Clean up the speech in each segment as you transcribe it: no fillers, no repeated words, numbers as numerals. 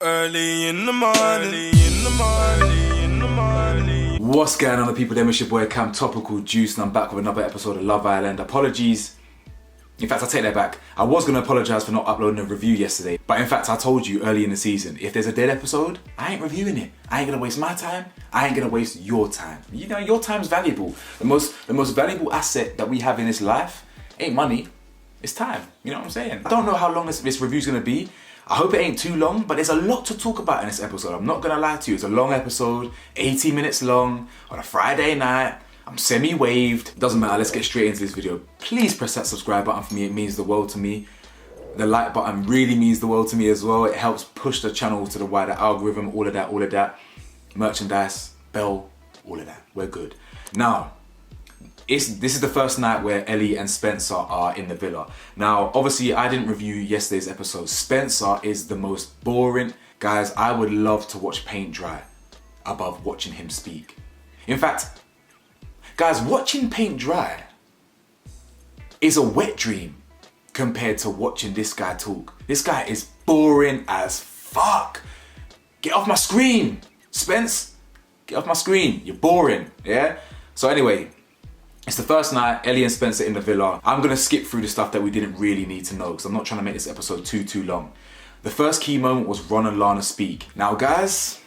Early in the morning. What's going on, the people? It's your boy Cam Topical Juice, and I'm back with another episode of Love Island. Apologies. In fact, I take that back. I was going to apologise for not uploading a review yesterday, but in fact, I told you early in the season, if there's a dead episode, I ain't reviewing it. I ain't going to waste my time. I ain't going to waste your time. You know, your time's valuable. The most valuable asset that we have in this life ain't money, it's time. You know what I'm saying? I don't know how long this review's going to be. I hope it ain't too long, but there's a lot to talk about in this episode. I'm not gonna lie to you, it's a long episode, 80 minutes long, on a Friday night. I'm semi-waved. Doesn't matter, let's get straight into this video. Please press that subscribe button for me, it means the world to me. The like button really means the world to me as well. It helps push the channel to the wider algorithm, all of that. Merchandise, bell, all of that, we're good. Now, this is the first night where Ellie and Spencer are in the villa. Now, obviously, I didn't review yesterday's episode. Spencer is the most boring. Guys, I would love to watch paint dry above watching him speak. In fact, guys, watching paint dry is a wet dream compared to watching this guy talk. This guy is boring as fuck. Get off my screen, Spence. Get off my screen. You're boring, yeah? So anyway, it's the first night, Ellie and Spencer in the villa. I'm gonna skip through the stuff that we didn't really need to know because I'm not trying to make this episode too long. The first key moment was Ron and Lana speak. Now guys,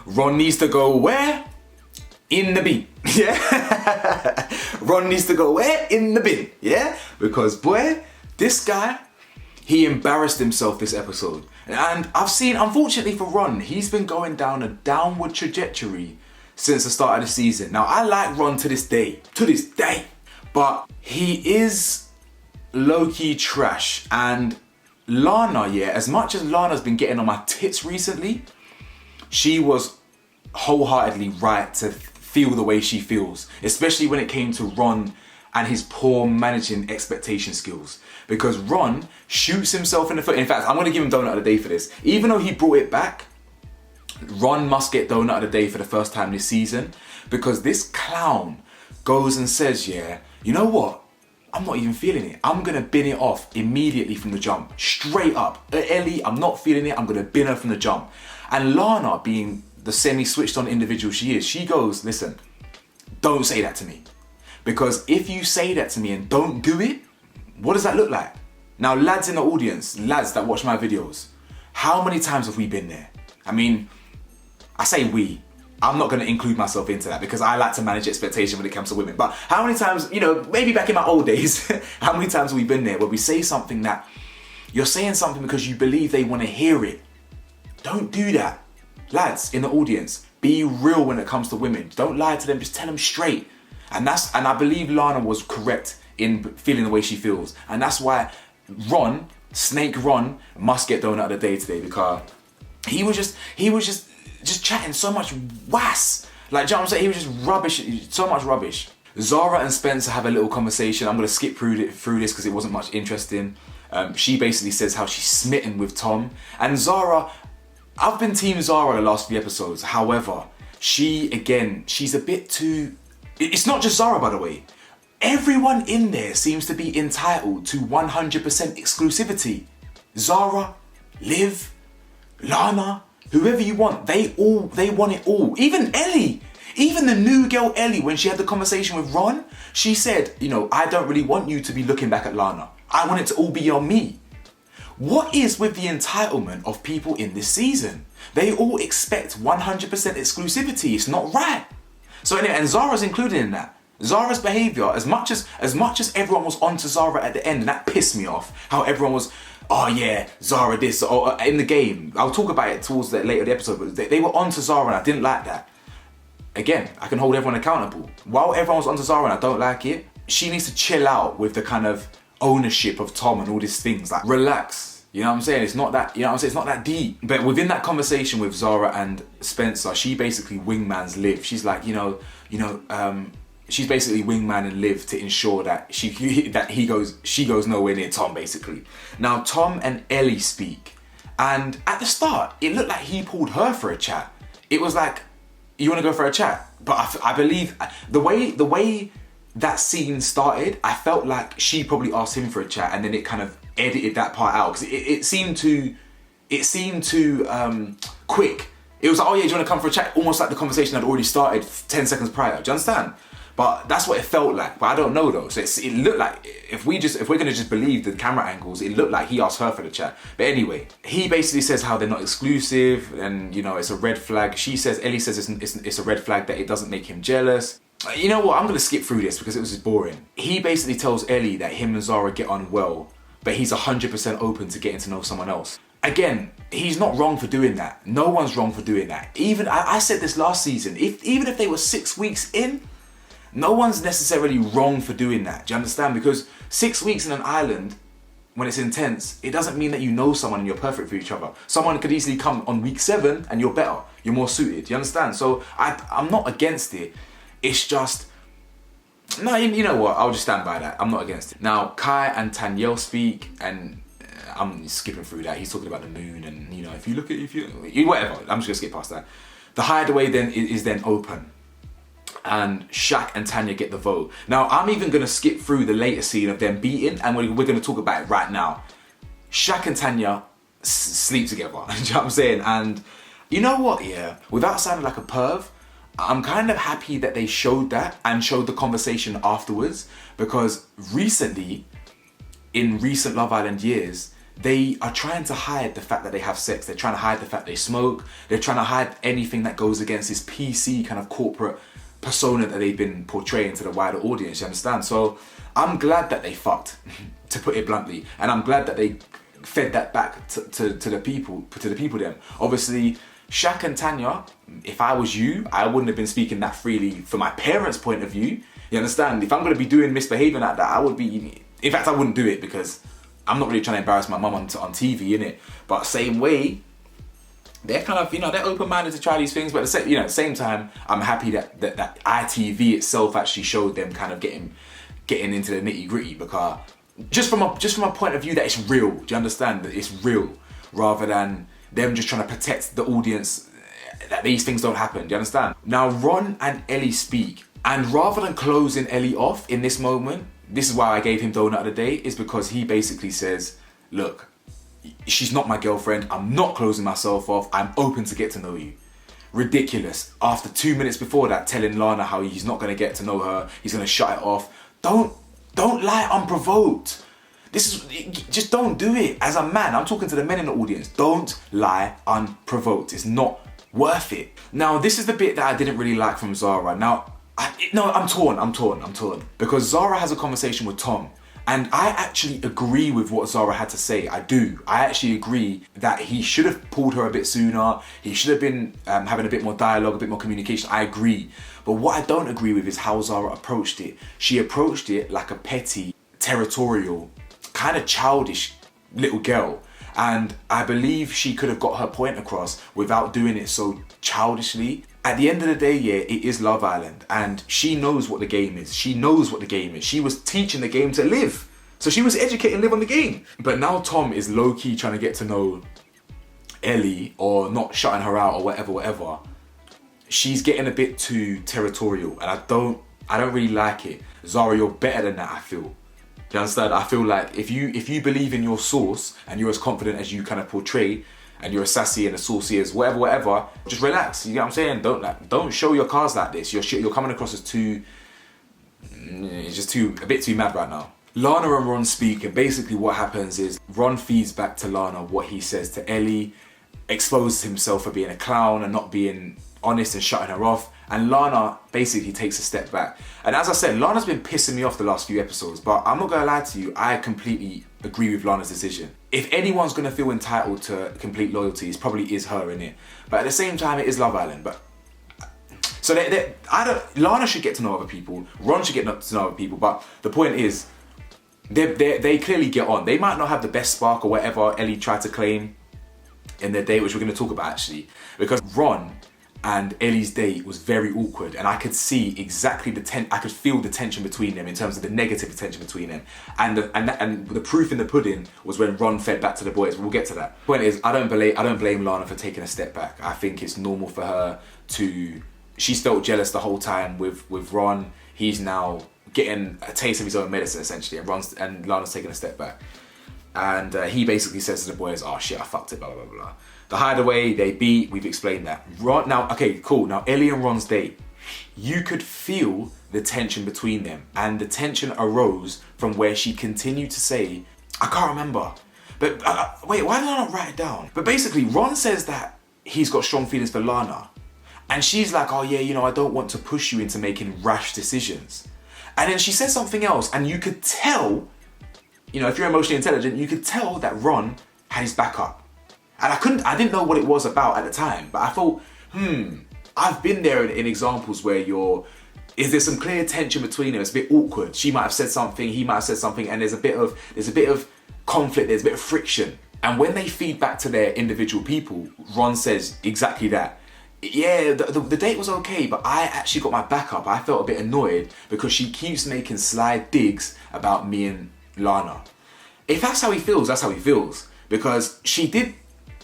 Ron needs to go where? In the bin, yeah? Ron needs to go where? In the bin, yeah? Because boy, this guy, he embarrassed himself this episode. And I've seen, unfortunately for Ron, he's been going down a downward trajectory since the start of the season. Now, I like Ron to this day, but he is low-key trash. And Lana, yeah, as much as Lana's been getting on my tits recently, she was wholeheartedly right to feel the way she feels, especially when it came to Ron and his poor managing expectation skills. Because Ron shoots himself in the foot. In fact, I'm gonna give him donut of the day for this. Even though he brought it back, Ron must get donut of the day for the first time this season, because this clown goes and says, yeah, you know what? I'm not even feeling it. I'm gonna bin it off immediately from the jump. Straight up. Ellie, I'm not feeling it. I'm gonna bin her from the jump. And Lana, being the semi-switched on individual she is, she goes, listen, don't say that to me. Because if you say that to me and don't do it, what does that look like? Now, lads in the audience, lads that watch my videos, how many times have we been there? I mean, I say we. I'm not going to include myself into that because I like to manage expectation when it comes to women. But how many times, you know, maybe back in my old days, how many times have we been there where we say something that you're saying something because you believe they want to hear it? Don't do that. Lads in the audience, be real when it comes to women. Don't lie to them, just tell them straight. And I believe Lana was correct in feeling the way she feels. And that's why Ron, Snake Ron, must get donut of the day today, because he was just chatting so much wass. Like, do you know what I'm saying? He was just rubbish, so much rubbish. Zara and Spencer have a little conversation. I'm gonna skip through this because it wasn't much interesting. She basically says how she's smitten with Tom. And Zara, I've been team Zara the last few episodes. However, she's a bit too, it's not just Zara, by the way. Everyone in there seems to be entitled to 100% exclusivity. Zara, Liv, Lana, whoever you want, they want it all. Even Ellie, even the new girl Ellie, when she had the conversation with Ron, she said, you know, I don't really want you to be looking back at Lana. I want it to all be on me. What is with the entitlement of people in this season? They all expect 100% exclusivity. It's not right. So anyway, and Zara's included in that. Zara's behaviour, as much as everyone was onto Zara at the end, and that pissed me off, how everyone was, oh yeah, Zara this, or in the game. I'll talk about it towards the later the episode, but they were onto Zara and I didn't like that. Again, I can hold everyone accountable. While everyone was onto Zara and I don't like it, she needs to chill out with the kind of ownership of Tom and all these things. Like, relax. You know what I'm saying? It's not that, you know what I'm saying? It's not that deep. But within that conversation with Zara and Spencer, she basically wingmans Liv. She's like, she's basically wingman and Liv to ensure that she goes nowhere near Tom, basically. Now, Tom and Ellie speak, and at the start, it looked like he pulled her for a chat. It was like, you want to go for a chat? But I believe the way that scene started, I felt like she probably asked him for a chat, and then it kind of edited that part out because it seemed to it seemed too quick. It was like, oh yeah, do you want to come for a chat? Almost like the conversation had already started 10 seconds prior. Do you understand? But that's what it felt like. But I don't know though. So it looked like, if we're gonna just believe the camera angles, it looked like he asked her for the chat. But anyway, he basically says how they're not exclusive, and you know it's a red flag. Ellie says it's a red flag that it doesn't make him jealous. You know what? I'm gonna skip through this because it was just boring. He basically tells Ellie that him and Zara get on well, but he's 100% open to getting to know someone else. Again, he's not wrong for doing that. No one's wrong for doing that. Even I said this last season. Even if they were 6 weeks in, no one's necessarily wrong for doing that. Do you understand? Because 6 weeks in an island, when it's intense, it doesn't mean that you know someone and you're perfect for each other. Someone could easily come on week 7 and you're better. You're more suited. Do you understand? So I'm not against it. It's just, no, you know what? I'll just stand by that. I'm not against it. Now, Kai and Tanyel speak, and I'm skipping through that. He's talking about the moon, and you know, whatever. I'm just gonna skip past that. The hideaway then is then open, and Shaq and Tanya get the vote. Now, I'm even gonna skip through the later scene of them beating, and we're gonna talk about it right now. Shaq and Tanya sleep together. Do you know what I'm saying? And you know what? Yeah, without sounding like a perv, I'm kind of happy that they showed that and showed the conversation afterwards, because recently, in recent Love Island years, they are trying to hide the fact that they have sex. They're trying to hide the fact they smoke. They're trying to hide anything that goes against this PC kind of corporate persona that they've been portraying to the wider audience, you understand? So I'm glad that they fucked, to put it bluntly, and I'm glad that they fed that back to the people then. Obviously, Shaq and Tanya, if I was you, I wouldn't have been speaking that freely from my parents' point of view. You understand? If I'm going to be doing misbehaving like that, I would be... In fact, I wouldn't do it because I'm not really trying to embarrass my mum on TV, innit? But same way, they're kind of, they're open-minded to try these things. But at the same time, I'm happy that ITV itself actually showed them kind of getting into the nitty-gritty, because just from a point of view that it's real. Do you understand? That it's real, rather than them just trying to protect the audience that these things don't happen. Do you understand? Now, Ron and Ellie speak, and rather than closing Ellie off in this moment, this is why I gave him donut of the day, is because he basically says, look, she's not my girlfriend. I'm not closing myself off. I'm open to get to know you. Ridiculous. After 2 minutes before that, telling Lana how he's not going to get to know her. He's going to shut it off. Don't lie unprovoked. Just don't do it. As a man, I'm talking to the men in the audience. Don't lie unprovoked. It's not worth it. Now, this is the bit that I didn't really like from Zara. Now, I'm torn. Because Zara has a conversation with Tom, and I actually agree with what Zara had to say. I do. I actually agree that he should have pulled her a bit sooner. He should have been having a bit more dialogue, a bit more communication. I agree. But what I don't agree with is how Zara approached it. She approached it like a petty, territorial, kind of childish little girl. And I believe she could have got her point across without doing it so childishly. At the end of the day, yeah, it is Love Island, and she knows what the game is. She knows what the game is. She was teaching the game to live. So she was educating Liv on the game. But now Tom is low-key trying to get to know Ellie, or not shutting her out, or whatever. She's getting a bit too territorial, and I don't really like it. Zara, you're better than that, I feel. Do you understand? I feel like if you believe in your source and you're as confident as you kind of portray, and you're as sassy and as saucy as whatever, just relax. You know what I'm saying? Don't show your cards like this. You're coming across as a bit too mad right now. Lana and Ron speak, and basically what happens is Ron feeds back to Lana what he says to Ellie, exposes himself for being a clown and not being honest and shutting her off. And Lana basically takes a step back. And as I said, Lana's been pissing me off the last few episodes, but I'm not gonna lie to you, I completely agree with Lana's decision. If anyone's gonna feel entitled to complete loyalty, it probably is her, innit? But at the same time, it is Love Island. But so Lana should get to know other people, Ron should get to know other people, but the point is, they clearly get on. They might not have the best spark or whatever Ellie tried to claim in their date, which we're gonna talk about actually, because Ron and Ellie's date was very awkward, and I could see exactly I could feel the tension between them in terms of the negative tension between them, and the proof in the pudding was when Ron fed back to the boys. We'll get to that. Point is, I don't blame Lana for taking a step back. I think it's normal for her to. She's felt jealous the whole time with Ron. He's now getting a taste of his own medicine essentially, and Lana's taking a step back. And he basically says to the boys, oh shit, I fucked it, blah, blah, blah, blah. The hideaway, they beat, we've explained that. Ron, now, okay, cool. Now, Ellie and Ron's date, you could feel the tension between them. And the tension arose from where she continued to say, I can't remember. But wait, why did I not write it down? But basically, Ron says that he's got strong feelings for Lana. And she's like, oh yeah, you know, I don't want to push you into making rash decisions. And then she says something else, and you could tell, you know, if you're emotionally intelligent, you could tell that Ron had his back up. And I didn't know what it was about at the time, but I thought, I've been there in examples where is there some clear tension between them? It's a bit awkward. She might have said something, he might have said something, and there's a bit of conflict, there's a bit of friction. And when they feed back to their individual people, Ron says exactly that. Yeah, the date was okay, but I actually got my back up. I felt a bit annoyed because she keeps making sly digs about me and Lana. If that's how he feels, that's how he feels. Because she did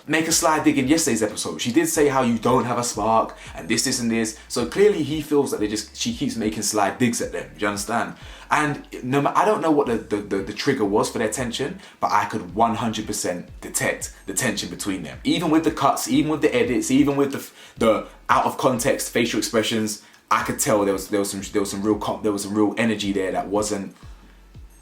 make a sly dig in yesterday's episode. She did say how you don't have a spark and this and this. So clearly he feels that she keeps making sly digs at them. Do you understand? And I don't know what the trigger was for their tension, but I could 100% detect the tension between them. Even with the cuts, even with the edits, even with the out of context facial expressions, I could tell there was some real energy there that wasn't.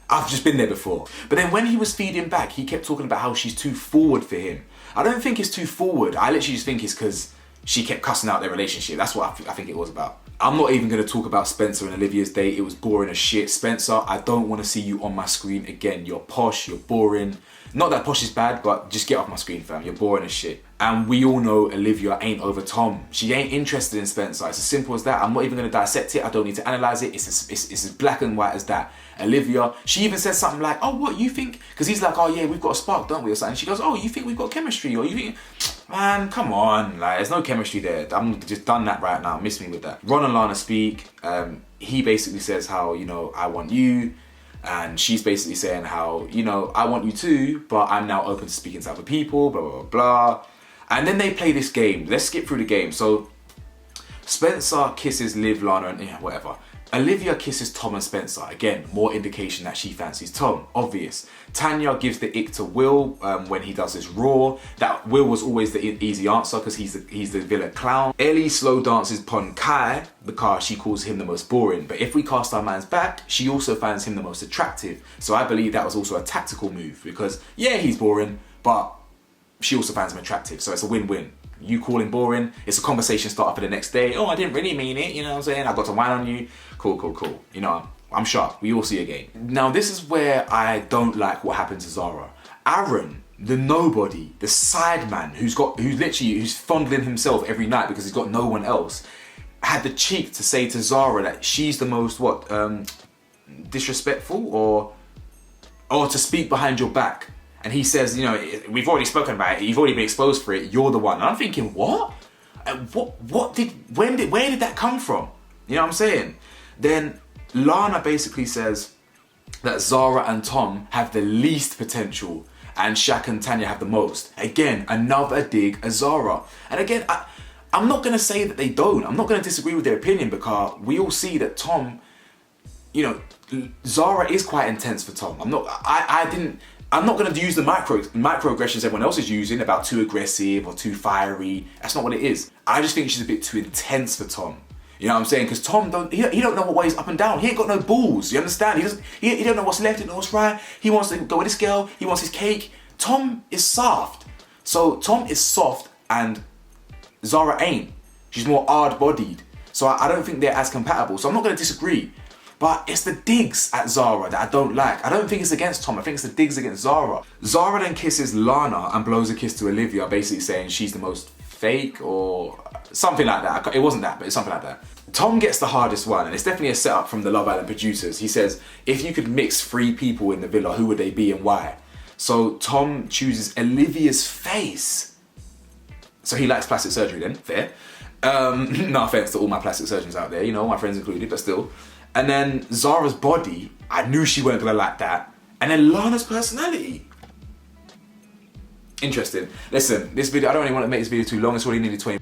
I've just been there before. But then when he was feeding back, he kept talking about how she's too forward for him. I don't think it's too forward. I literally just think it's because she kept cussing out their relationship. That's what I think it was about. I'm not even going to talk about Spencer and Olivia's date. It was boring as shit. Spencer, I don't want to see you on my screen again. You're posh, you're boring. Not that posh is bad, but just get off my screen, fam. You're boring as shit. And we all know Olivia ain't over Tom. She ain't interested in Spencer. It's as simple as that. I'm not even going to dissect it. I don't need to analyze it. It's as black and white as that. Olivia, she even says something like, oh, what, you think? Because he's like, oh yeah, we've got a spark, don't we? Or something. She goes, oh, you think we've got chemistry? Or you think, man, come on. Like, there's no chemistry there. I'm just done that right now. Miss me with that. Ron and Lana speak. He basically says how, you know, I want you. And she's basically saying how, you know, I want you too, but I'm now open to speaking to other people, blah, blah, blah, blah. And then they play this game. Let's skip through the game. So Spencer kisses Liv, Lana, and yeah, whatever. Olivia kisses Tom and Spencer. Again, more indication that she fancies Tom. Obvious. Tanya gives the ick to Will when he does his raw. That Will was always the easy answer because he's the villain clown. Ellie slow dances upon Kai because she calls him the most boring. But if we cast our minds back, she also finds him the most attractive. So I believe that was also a tactical move because yeah, he's boring, but she also finds him attractive. So it's a win-win. You call him boring, it's a conversation starter for the next day. Oh, I didn't really mean it, you know what I'm saying? I got to whine on you. Cool. You know, I'm sharp. We all see a game. Now, this is where I don't like what happened to Zara. Aaron, the nobody, the side man who's fondling himself every night because he's got no one else, had the cheek to say to Zara that she's the most, disrespectful or to speak behind your back. And he says, you know, we've already spoken about it. You've already been exposed for it. You're the one. And I'm thinking, what? Where did that come from? You know what I'm saying? Then Lana basically says that Zara and Tom have the least potential and Shaq and Tanya have the most. Again, another dig at Zara. And again, I'm not going to say that they don't. I'm not going to disagree with their opinion because we all see that Tom, you know, Zara is quite intense for Tom. I'm not going to use the microaggressions everyone else is using about too aggressive or too fiery. That's not what it is. I just think she's a bit too intense for Tom. You know what I'm saying? Because Tom he don't know what way he's up and down. He ain't got no balls. You understand? He don't know what's left and what's right. He wants to go with this girl. He wants his cake. Tom is soft. So Tom is soft and Zara ain't. She's more hard-bodied. So I don't think they're as compatible. So I'm not going to disagree. But it's the digs at Zara that I don't like. I don't think it's against Tom. I think it's the digs against Zara. Zara then kisses Lana and blows a kiss to Olivia, basically saying she's the most fake or something like that. It wasn't that, but it's something like that. Tom gets the hardest one, and it's definitely a setup from the Love Island producers. He says, if you could mix 3 people in the villa, who would they be and why? So Tom chooses Olivia's face. So he likes plastic surgery then, fair. No offense to all my plastic surgeons out there, you know, my friends included, but still. And then Zara's body, I knew she weren't gonna like that. And then Lana's personality. Interesting. Listen, this video, I don't really want to make this video too long. It's already nearly 20